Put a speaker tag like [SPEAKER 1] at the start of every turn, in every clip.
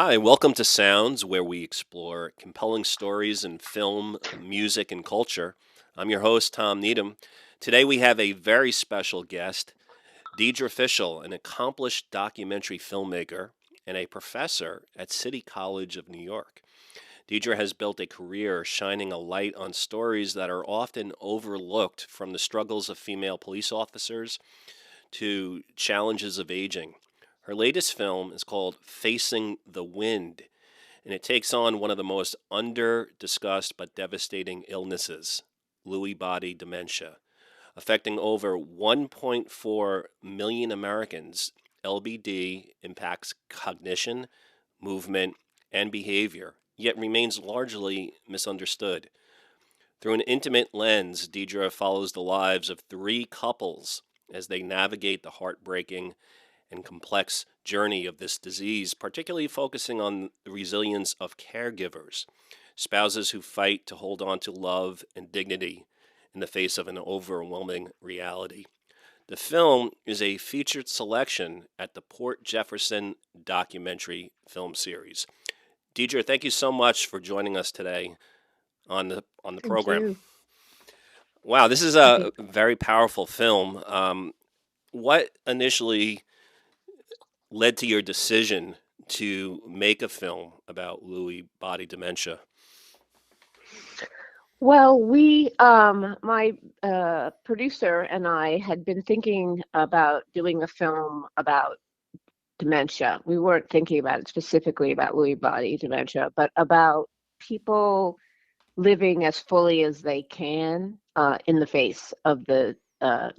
[SPEAKER 1] Hi, welcome to Sounds, where we explore compelling stories in film, music, and culture. I'm your host, Tom Needham. Today we have a very special guest, Deirdre Fishel, an accomplished documentary filmmaker and a professor at City College of New York. Deirdre has built a career shining a light on stories that are often overlooked, from the struggles of female police officers to challenges of aging. Her latest film is called Facing the Wind, and it takes on one of the most under discussed but devastating illnesses, Lewy Body Dementia. Affecting over 1.4 million Americans, LBD impacts cognition, movement, and behavior, yet remains largely misunderstood. Through an intimate lens, Deidre follows the lives of three couples as they navigate the heartbreaking and complex journey of this disease, particularly focusing on the resilience of caregivers, spouses who fight to hold on to love and dignity in the face of an overwhelming reality. The film is a featured selection at the Port Jefferson Documentary Film Series. Deidre, thank you so much for joining us today on the
[SPEAKER 2] Thank
[SPEAKER 1] program.
[SPEAKER 2] you.
[SPEAKER 1] Wow, this is
[SPEAKER 2] Happy.
[SPEAKER 1] a very powerful film. What initially led to your decision to make a film about Lewy body dementia?
[SPEAKER 2] Well, my producer and I had been thinking about doing a film about dementia. We weren't thinking about it specifically about Lewy body dementia, but about people living as fully as they can in the face of the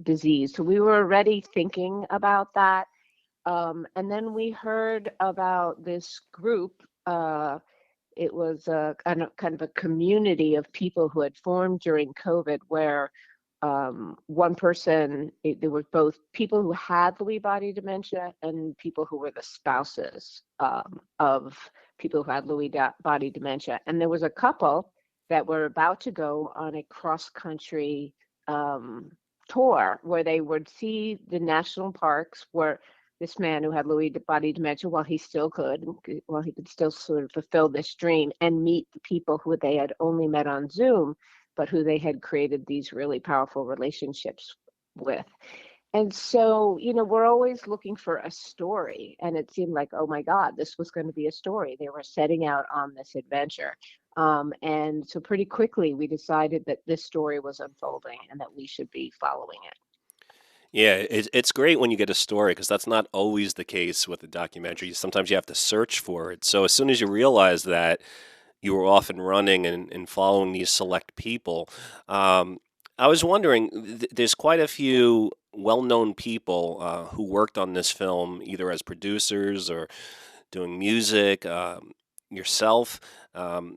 [SPEAKER 2] disease. So we were already thinking about that. And then we heard about this group. It was a kind of a community of people who had formed during COVID, where one person, there were both people who had Lewy body dementia and people who were the spouses of people who had body dementia. And there was a couple that were about to go on a cross-country um, tour where they would see the national parks where this man who had Lewy body dementia, while he could still sort of fulfill this dream and meet the people who they had only met on Zoom, but who they had created these really powerful relationships with. And so, we're always looking for a story. And it seemed like, oh my God, this was going to be a story. They were setting out on this adventure. And so, pretty quickly, we decided that this story was unfolding and that we should be following it.
[SPEAKER 1] Yeah, it's great when you get a story because that's not always the case with a documentary. Sometimes you have to search for it. So as soon as you realize that you were off and running and following these select people, um, I was wondering, there's quite a few well-known people who worked on this film, either as producers or doing music, yourself. Um,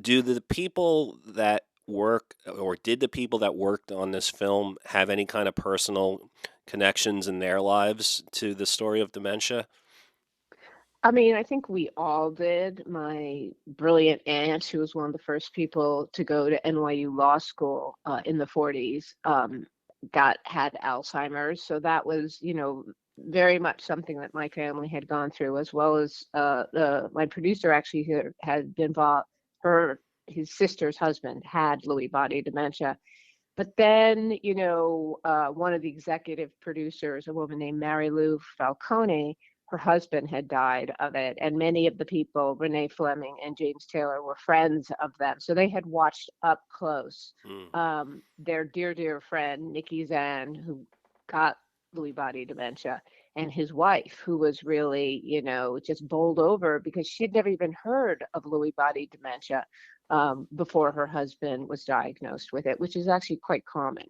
[SPEAKER 1] Do the people that work, or did the people that worked on this film have any kind of personal connections in their lives to the story of dementia?
[SPEAKER 2] I mean, I think we all did. My brilliant aunt, who was one of the first people to go to NYU Law School in the 40s, had Alzheimer's. So that was, very much something that my family had gone through, as well as my producer actually had been involved. His sister's husband had Lewy body dementia. But then, one of the executive producers, a woman named Mary Lou Falcone, her husband had died of it. And many of the people, Renee Fleming and James Taylor, were friends of them. So they had watched up close
[SPEAKER 1] Mm.
[SPEAKER 2] their dear, dear friend, Nikki Zan, who got Lewy body dementia, and his wife, who was really, just bowled over because she had never even heard of Lewy body dementia before her husband was diagnosed with it, which is actually quite common.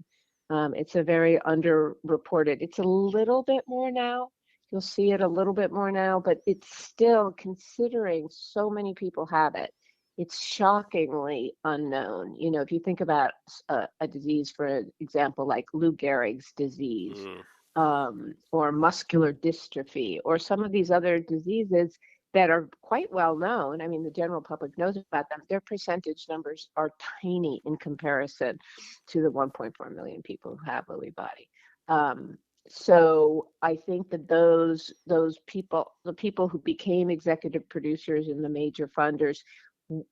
[SPEAKER 2] It's a very underreported. It's a little bit more now. You'll see it a little bit more now, but it's still, considering so many people have it, it's shockingly unknown. If you think about a disease, for example, like Lou Gehrig's disease,
[SPEAKER 1] Mm.
[SPEAKER 2] or muscular dystrophy, or some of these other diseases that are quite well known. I mean, the general public knows about them. Their percentage numbers are tiny in comparison to the 1.4 million people who have Lewy body. Um, So I think that those people, the people who became executive producers and the major funders,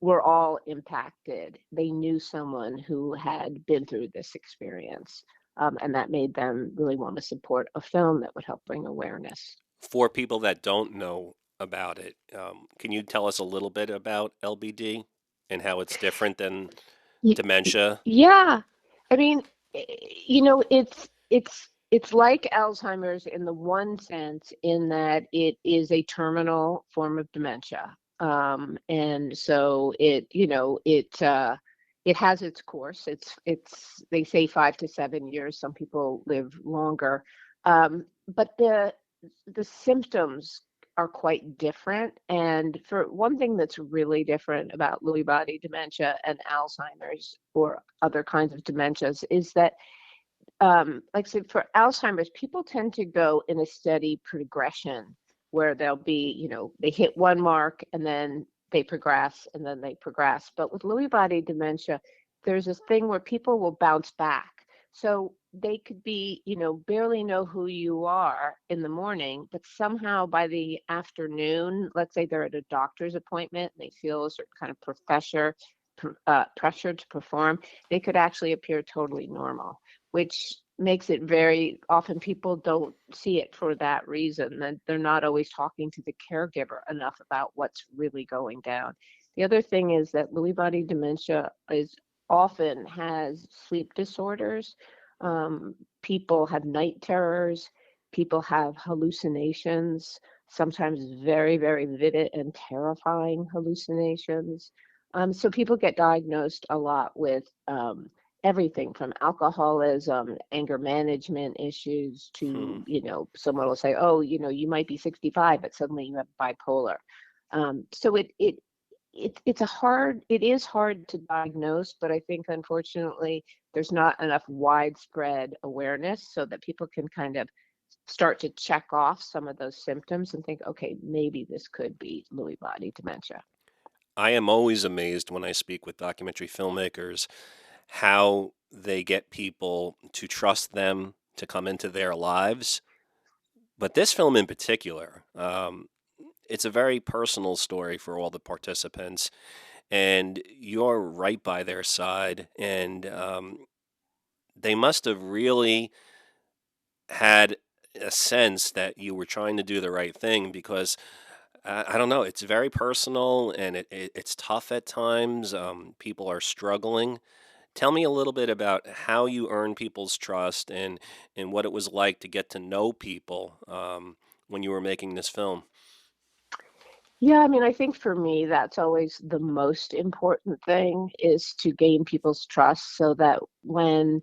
[SPEAKER 2] were all impacted. They knew someone who had been through this experience, and that made them really want to support a film that would help bring awareness.
[SPEAKER 1] For people that don't know about it, can you tell us a little bit about LBD and how it's different than
[SPEAKER 2] Y-
[SPEAKER 1] dementia?
[SPEAKER 2] Yeah, I mean, it's like Alzheimer's in the one sense, in that it is a terminal form of dementia, and so it has its course. It's they say 5 to 7 years. Some people live longer, but the symptoms are quite different. And for one thing that's really different about Lewy body dementia and Alzheimer's or other kinds of dementias is that, like I said, for Alzheimer's, people tend to go in a steady progression where they'll be, they hit one mark and then they progress and then they progress. But with Lewy body dementia, there's this thing where people will bounce back. So they could be, barely know who you are in the morning, but somehow by the afternoon, let's say they're at a doctor's appointment and they feel a certain kind of pressure to perform, they could actually appear totally normal, which makes it very often people don't see it for that reason, that they're not always talking to the caregiver enough about what's really going down. The other thing is that Lewy body dementia is often has sleep disorders. People have night terrors. People have hallucinations, sometimes very, very vivid and terrifying hallucinations. So people get diagnosed a lot with everything from alcoholism, anger management issues
[SPEAKER 1] Hmm.
[SPEAKER 2] to, someone will say, oh, you might be 65, but suddenly you have bipolar. So it is hard to diagnose, but I think unfortunately there's not enough widespread awareness so that people can kind of start to check off some of those symptoms and think, okay, maybe this could be Lewy body dementia.
[SPEAKER 1] I am always amazed when I speak with documentary filmmakers how they get people to trust them to come into their lives. But this film in particular, it's a very personal story for all the participants, and you're right by their side. And they must have really had a sense that you were trying to do the right thing because I don't know, it's very personal and it's tough at times. People are struggling. Tell me a little bit about how you earn people's trust and what it was like to get to know people when you were making this film.
[SPEAKER 2] Yeah, I mean, I think for me, that's always the most important thing, is to gain people's trust so that when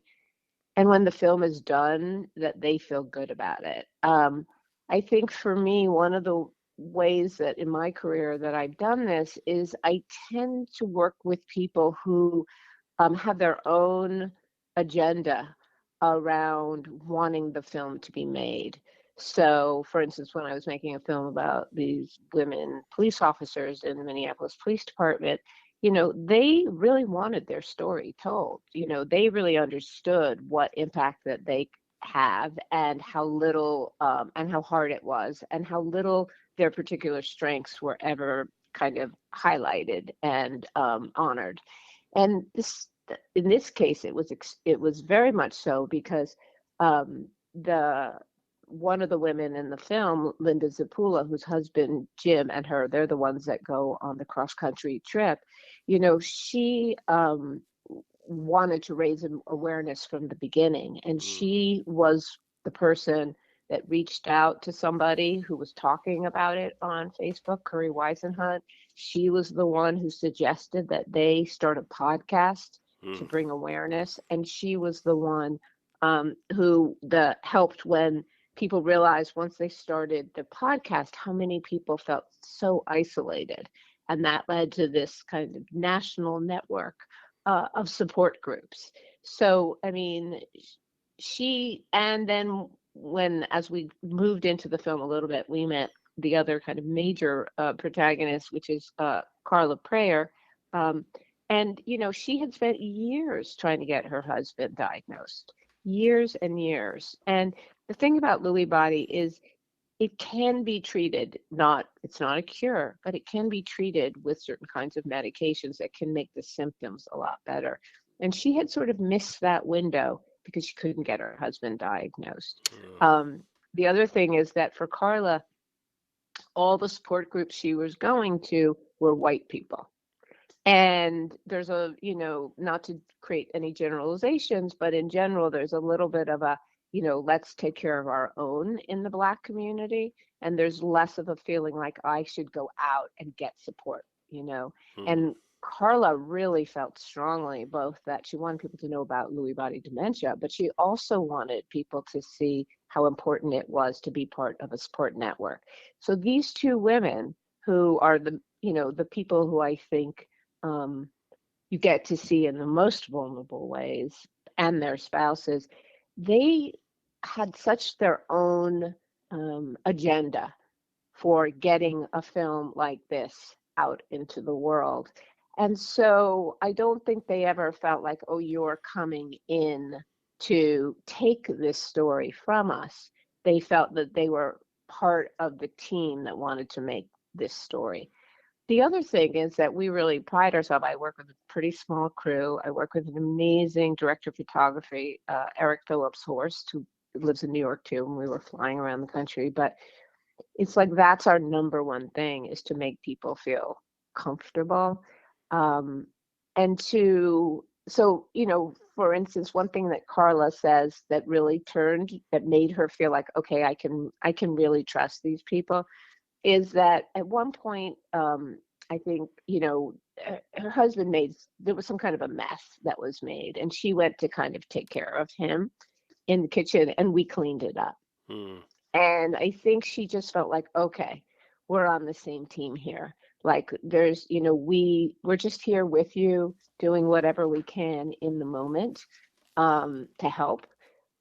[SPEAKER 2] the film is done, that they feel good about it. I think for me, one of the ways that in my career that I've done this is I tend to work with people who have their own agenda around wanting the film to be made. So, for instance, when I was making a film about these women police officers in the Minneapolis Police Department, they really wanted their story told. They really understood what impact that they have and how little and how hard it was and how little their particular strengths were ever kind of highlighted and honored. And in this case, it was very much so because the one of the women in the film, Linda Zapula, whose husband Jim and her, they're the ones that go on the cross country trip. She wanted to raise awareness from the beginning, and
[SPEAKER 1] Mm,
[SPEAKER 2] she was the person that reached out to somebody who was talking about it on Facebook, Curry Weisenhunt. She was the one who suggested that they start a podcast to
[SPEAKER 1] mm,
[SPEAKER 2] bring awareness, and she was the one who helped when people realized once they started the podcast how many people felt so isolated, and that led to this kind of national network of support groups. So, I mean, and then as we moved into the film a little bit, we met the other kind of major protagonist, which is Carla Prayer. Um, and, she had spent years trying to get her husband diagnosed, years and years. And the thing about Lewy body is it can be treated, it's not a cure, but it can be treated with certain kinds of medications that can make the symptoms a lot better. And she had sort of missed that window because she couldn't get her husband diagnosed.
[SPEAKER 1] Mm.
[SPEAKER 2] Um, the other thing is that for Carla, all the support groups she was going to were white people. And there's not to create any generalizations, but in general, there's a little bit of a, let's take care of our own in the Black community. And there's less of a feeling like I should go out and get support.
[SPEAKER 1] Mm.
[SPEAKER 2] And Carla really felt strongly both that she wanted people to know about Lewy body dementia, but she also wanted people to see how important it was to be part of a support network. So these two women who are the people who I think um, you get to see in the most vulnerable ways, and their spouses, they had such their own agenda for getting a film like this out into the world. And so I don't think they ever felt like, oh, you're coming in to take this story from us. They felt that they were part of the team that wanted to make this story. The other thing is that we really pride ourselves. I work with a pretty small crew. I work with an amazing director of photography, Eric Phillips Horst, who lives in New York too, and we were flying around the country. But it's like that's our number one thing is to make people feel comfortable. Um, and so, for instance, one thing that Carla says that made her feel like, okay, I can really trust these people is that at one point, I think, her husband there was some kind of a mess that was made, and she went to kind of take care of him in the kitchen, and we cleaned it up.
[SPEAKER 1] Mm.
[SPEAKER 2] And I think she just felt like, okay, we're on the same team here. Like we're just here with you, doing whatever we can in the moment to help.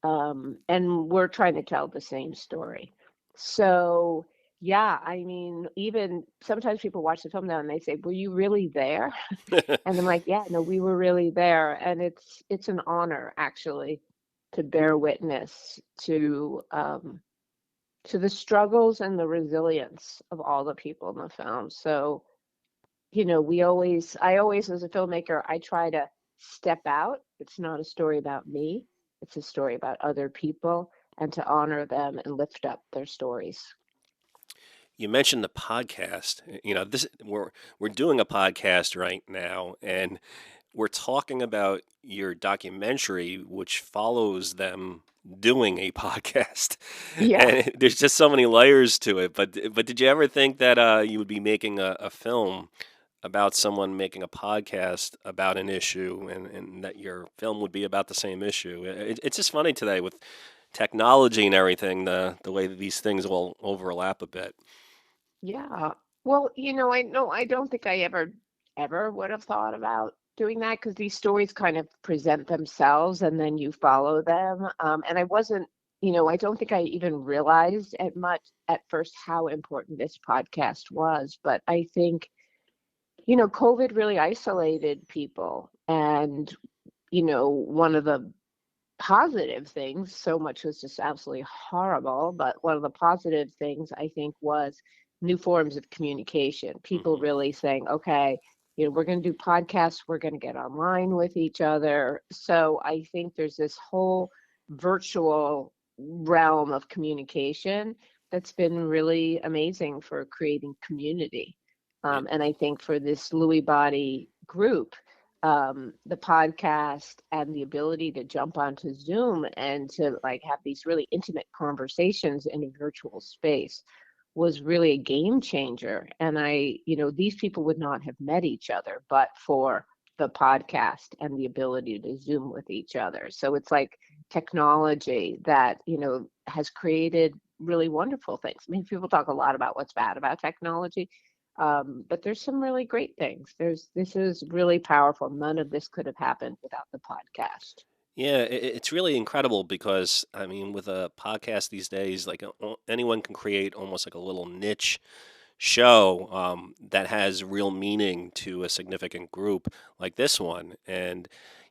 [SPEAKER 2] And we're trying to tell the same story. So, yeah, I mean, even sometimes people watch the film now and they say, "Were you really there?" And I'm like, "Yeah, no, we were really there." And it's an honor actually to bear witness to the struggles and the resilience of all the people in the film. So, I always, as a filmmaker, I try to step out. It's not a story about me, it's a story about other people and to honor them and lift up their stories.
[SPEAKER 1] You mentioned the podcast. This we're doing a podcast right now, and we're talking about your documentary, which follows them doing a podcast.
[SPEAKER 2] Yeah.
[SPEAKER 1] And there's just so many layers to it. But did you ever think that you would be making a film about someone making a podcast about an issue, and that your film would be about the same issue? It's just funny today with technology and everything, the way that these things all overlap a bit.
[SPEAKER 2] Yeah. Well, I know I don't think I ever would have thought about doing that because these stories kind of present themselves and then you follow them. And I don't think I even realized at first how important this podcast was. But I think, COVID really isolated people. And, one of the positive things, so much was just absolutely horrible, but one of the positive things I think was new forms of communication. People
[SPEAKER 1] Hmm.
[SPEAKER 2] really saying, okay, we're going to do podcasts, we're going to get online with each other. So I think there's this whole virtual realm of communication that's been really amazing for creating community. And I think for this Lewy body group, the podcast and the ability to jump onto Zoom and to like have these really intimate conversations in a virtual space was really a game changer. And these people would not have met each other but for the podcast and the ability to Zoom with each other. So it's like technology that, has created really wonderful things. I mean, people talk a lot about what's bad about technology, but there's some really great things. This is really powerful. None of this could have happened without the podcast.
[SPEAKER 1] Yeah, it's really incredible because I mean, with a podcast these days, like anyone can create almost like a little niche show that has real meaning to a significant group like this one. And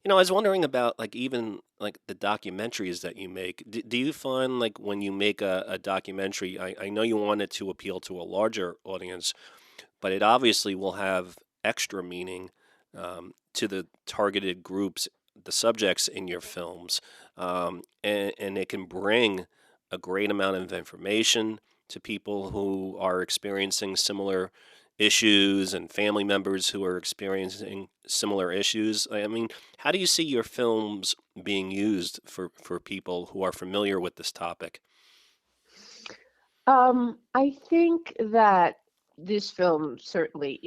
[SPEAKER 1] I was wondering about like even like the documentaries that you make. Do you find like when you make a documentary, I know you want it to appeal to a larger audience, but it obviously will have extra meaning to the targeted groups, the subjects in your films, and it can bring a great amount of information to people who are experiencing similar issues and family members who are experiencing similar issues. I mean, how do you see your films being used for people who are familiar with this topic?
[SPEAKER 2] I think that this film certainly,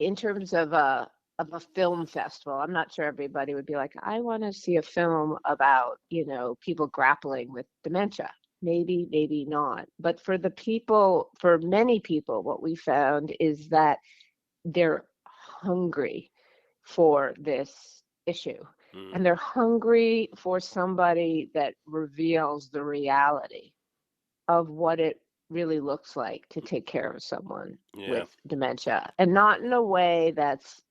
[SPEAKER 2] in terms of a film festival, I'm not sure everybody would be like, I want to see a film about, people grappling with dementia. Maybe, maybe not. But for the people, for many people, what we found is that they're hungry for this issue.
[SPEAKER 1] Mm,
[SPEAKER 2] And they're hungry for somebody that reveals the reality of what it really looks like to take care of someone
[SPEAKER 1] yeah.
[SPEAKER 2] with dementia, and not in a way that's,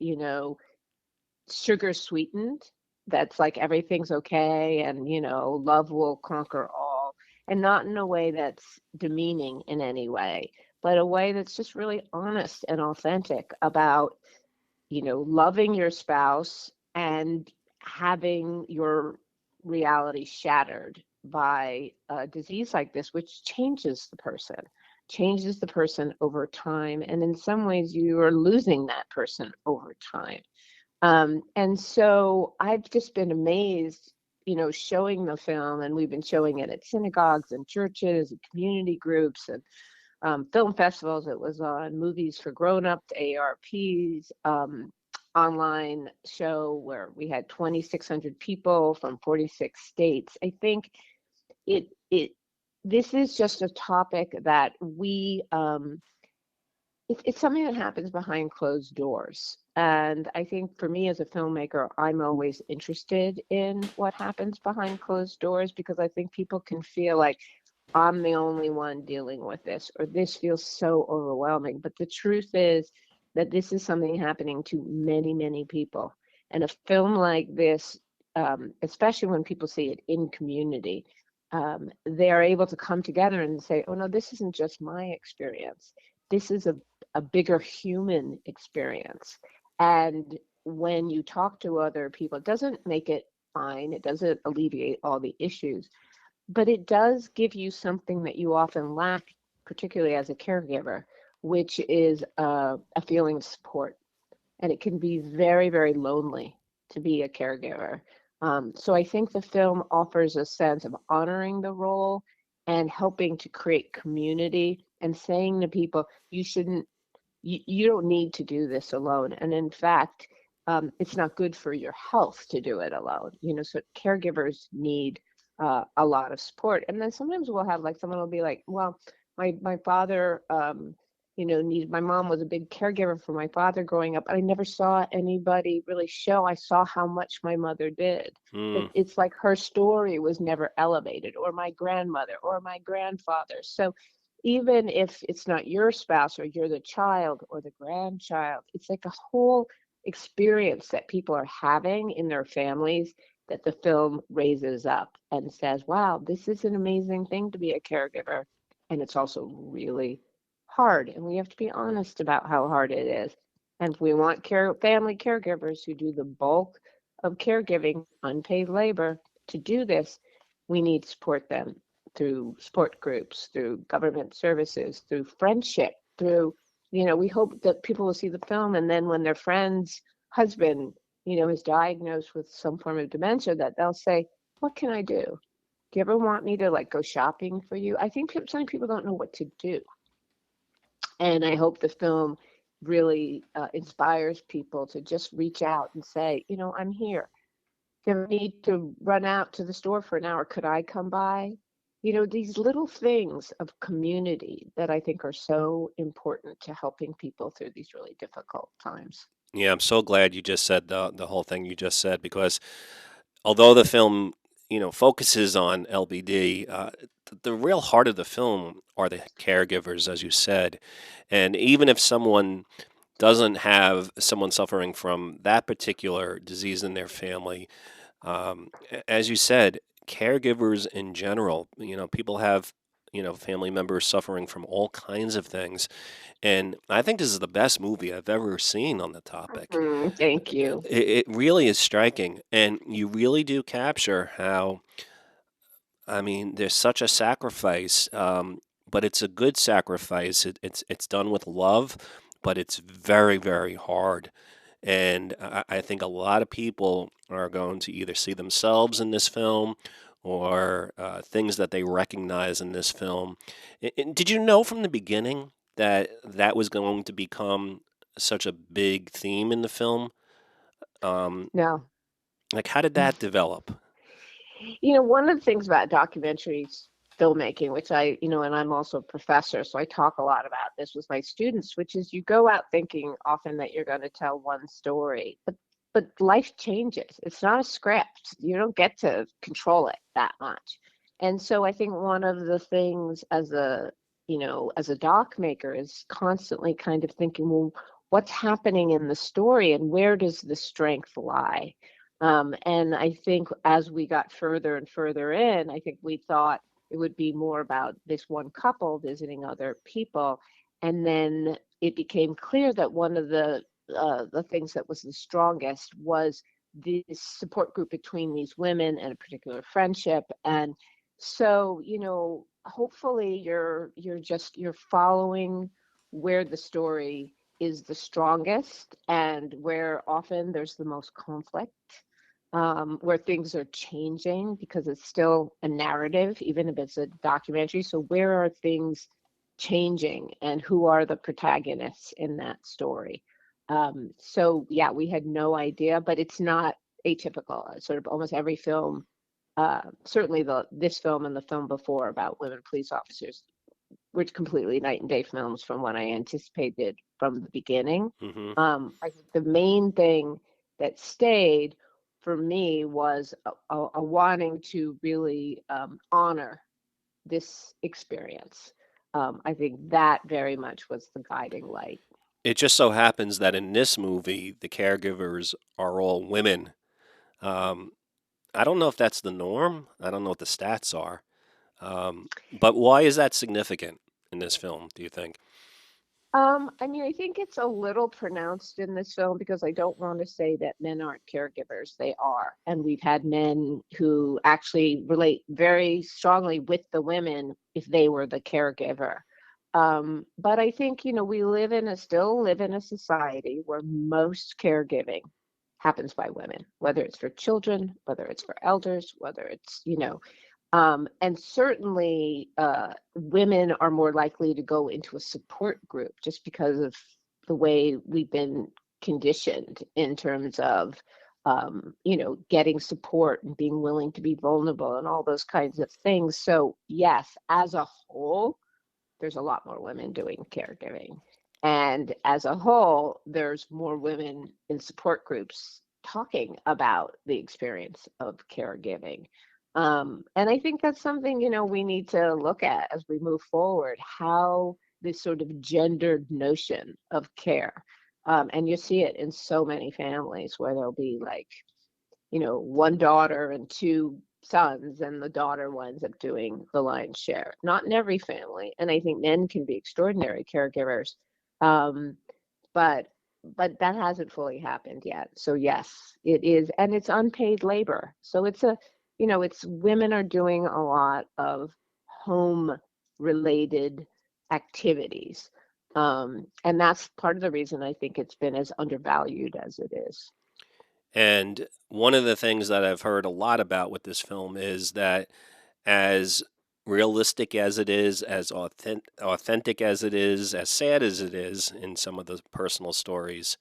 [SPEAKER 2] sugar sweetened, that's like everything's okay and, love will conquer all, and not in a way that's demeaning in any way, but a way that's just really honest and authentic about, loving your spouse and having your reality shattered by a disease like this, which changes the person over time. And in some ways, you are losing that person over time. And so I've just been amazed, showing the film, and we've been showing it at synagogues and churches and community groups and film festivals. It was on Movies for Grown Up, ARP's online show where we had 2,600 people from 46 states. I think it this is just a topic that it's something that happens behind closed doors. And I think for me as a filmmaker, I'm always interested in what happens behind closed doors because I think people can feel like I'm the only one dealing with this, or this feels so overwhelming. But the truth is that this is something happening to many, many people. And a film like this, especially when people see it in community, they are able to come together and say, oh, no, this isn't just my experience. This is a bigger human experience. And when you talk to other people, it doesn't make it fine, it doesn't alleviate all the issues, but it does give you something that you often lack, particularly as a caregiver, which is a feeling of support. And it can be very, very lonely to be a caregiver. So I think the film offers a sense of honoring the role and helping to create community and saying to people, you don't need to do this alone. And in fact, it's not good for your health to do it alone. So caregivers need a lot of support. And then sometimes we'll have like someone will be like, well, my father, needed, my mom was a big caregiver for my father growing up. I never saw anybody really show. I saw how much my mother did. But
[SPEAKER 1] Mm,
[SPEAKER 2] it's like her story was never elevated, or my grandmother, or my grandfather. So even if it's not your spouse or you're the child or the grandchild, it's like a whole experience that people are having in their families that the film raises up and says, wow, this is an amazing thing to be a caregiver. And it's also really hard. And we have to be honest about how hard it is. And if we want family caregivers who do the bulk of caregiving, unpaid labor, to do this, we need to support them through support groups, through government services, through friendship, through, we hope that people will see the film and then when their friend's husband, is diagnosed with some form of dementia, that they'll say, what can I do? Do you ever want me to like go shopping for you? I think some people don't know what to do. And I hope the film really inspires people to just reach out and say, I'm here. Do you ever need to run out to the store for an hour? Could I come by? These little things of community that I think are so important to helping people through these really difficult times.
[SPEAKER 1] yeah, I'm so glad you just said the whole thing you just said because although the film focuses on LBD. The real heart of the film are the caregivers, as you said. And even if someone doesn't have someone suffering from that particular disease in their family, as you said, caregivers in general, people have, family members suffering from all kinds of things. And I think this is the best movie I've ever seen on the topic.
[SPEAKER 2] Thank you.
[SPEAKER 1] It really is striking, and you really do capture how, I mean, there's such a sacrifice, but it's a good sacrifice. It's done with love, but it's very, very hard. And I think a lot of people are going to either see themselves in this film or things that they recognize in this film. And did you know from the beginning that that was going to become such a big theme in the film? Um,
[SPEAKER 2] No.
[SPEAKER 1] like, how did that develop?
[SPEAKER 2] One of the things about documentaries filmmaking, which and I'm also a professor, so I talk a lot about this with my students, which is you go out thinking often that you're going to tell one story, but life changes. It's not a script. You don't get to control it that much. And so I think one of the things as a doc maker is constantly kind of thinking, well, what's happening in the story and where does the strength lie? And I think as we got further and further in, I think we thought it would be more about this one couple visiting other people. And then it became clear that one of the things that was the strongest was this support group between these women and a particular friendship. And so, hopefully you're following where the story is the strongest and where often there's the most conflict, where things are changing because it's still a narrative, even if it's a documentary. So, where are things changing and who are the protagonists in that story? So, yeah, we had no idea, but it's not atypical. Sort of almost every film, certainly this film and the film before about women police officers, were completely night and day films from what I anticipated from the beginning.
[SPEAKER 1] Hmm.
[SPEAKER 2] I think the main thing that stayed for me was a wanting to really honor this experience. I think that very much was the guiding light.
[SPEAKER 1] It just so happens that in this movie, the caregivers are all women. Um, I don't know if that's the norm. I don't know what the stats are. But why is that significant in this film, do you think?
[SPEAKER 2] I mean, I think it's a little pronounced in this film because I don't want to say that men aren't caregivers. They are. And we've had men who actually relate very strongly with the women if they were the caregiver. But I think, still live in a society where most caregiving happens by women, whether it's for children, whether it's for elders, whether and certainly, women are more likely to go into a support group just because of the way we've been conditioned in terms of, getting support and being willing to be vulnerable and all those kinds of things. So, yes, as a whole, there's a lot more women doing caregiving. And as a whole, there's more women in support groups talking about the experience of caregiving. And I think that's something, we need to look at as we move forward, how this sort of gendered notion of care. And you see it in so many families where there'll be like, one daughter and two sons, and the daughter winds up doing the lion's share. Not in every family, and I think men can be extraordinary caregivers, um, but that hasn't fully happened yet. So yes, it is, and it's unpaid labor. So it's women are doing a lot of home related activities. And that's part of the reason I think it's been as undervalued as it is.
[SPEAKER 1] And one of the things that I've heard a lot about with this film is that as realistic as it is, as authentic as it is, as sad as it is in some of the personal stories,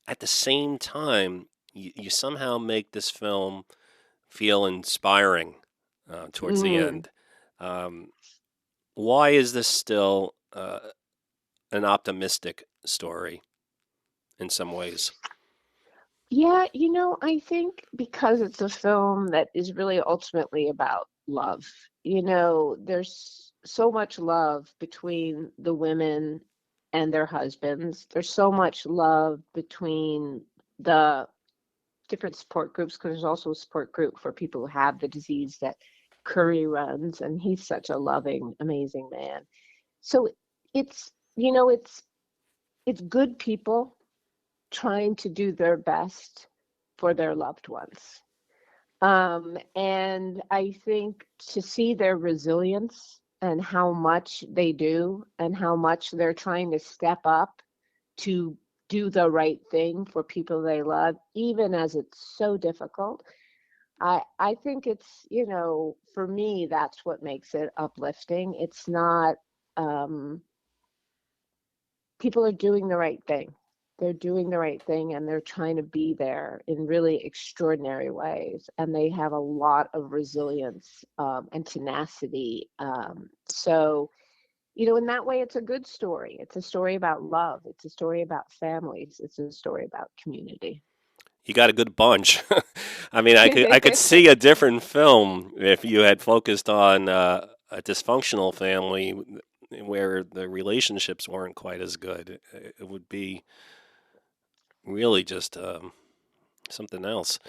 [SPEAKER 1] at the same time, you somehow make this film feel inspiring towards the
[SPEAKER 2] Mm.
[SPEAKER 1] end. Um, why is this still an optimistic story in some ways?
[SPEAKER 2] Yeah, I think because it's a film that is really ultimately about love. There's so much love between the women and their husbands. There's so much love between the different support groups, because there's also a support group for people who have the disease that Curry runs, and he's such a loving, amazing man. So it's, it's good people trying to do their best for their loved ones. And I think to see their resilience and how much they do and how much they're trying to step up to do the right thing for people they love, even as it's so difficult. I think it's, for me, that's what makes it uplifting. It's not, um, people are doing the right thing. They're doing the right thing and they're trying to be there in really extraordinary ways. And they have a lot of resilience and tenacity. In that way, it's a good story. It's a story about love. It's a story about families. It's a story about community.
[SPEAKER 1] You got a good bunch. I mean, I could see a different film if you had focused on a dysfunctional family where the relationships weren't quite as good. It would be really just something else.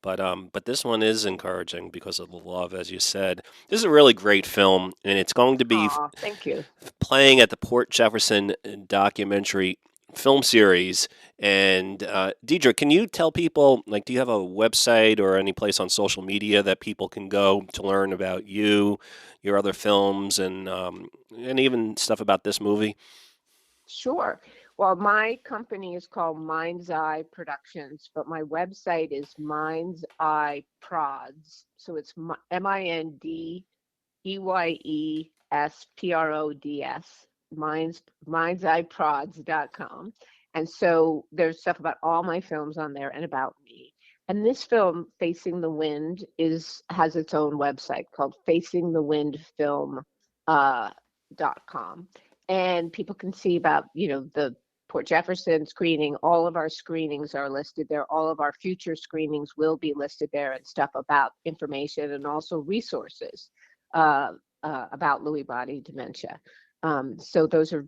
[SPEAKER 1] But this one is encouraging because of the love, as you said. This is a really great film, and it's going to be
[SPEAKER 2] Aw, thank you.
[SPEAKER 1] playing at the Port Jefferson documentary film series. And Deidre, can you tell people, like, do you have a website or any place on social media that people can go to learn about you, your other films, and even stuff about this movie?
[SPEAKER 2] Sure. Well, my company is called Mind's Eye Productions, but my website is Mind's Eye Prods. So it's MindEyesProds, mindseyeprods.com. And so there's stuff about all my films on there and about me. And this film, Facing the Wind, has its own website called facingthewindfilm.com. And people can see about, the Port Jefferson screening. All of our screenings are listed there. All of our future screenings will be listed there, and stuff about information and also resources uh, about Lewy body dementia. So those are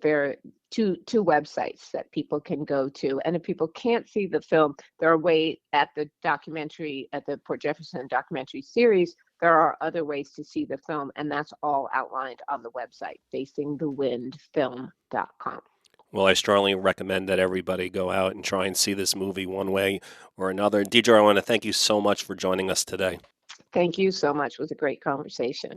[SPEAKER 2] two websites that people can go to. And if people can't see the film, there are ways at the documentary, at the Port Jefferson documentary series, there are other ways to see the film, and that's all outlined on the website, facingthewindfilm.com.
[SPEAKER 1] Well, I strongly recommend that everybody go out and try and see this movie one way or another. Deidre, I want to thank you so much for joining us today.
[SPEAKER 2] Thank you so much. It was a great conversation.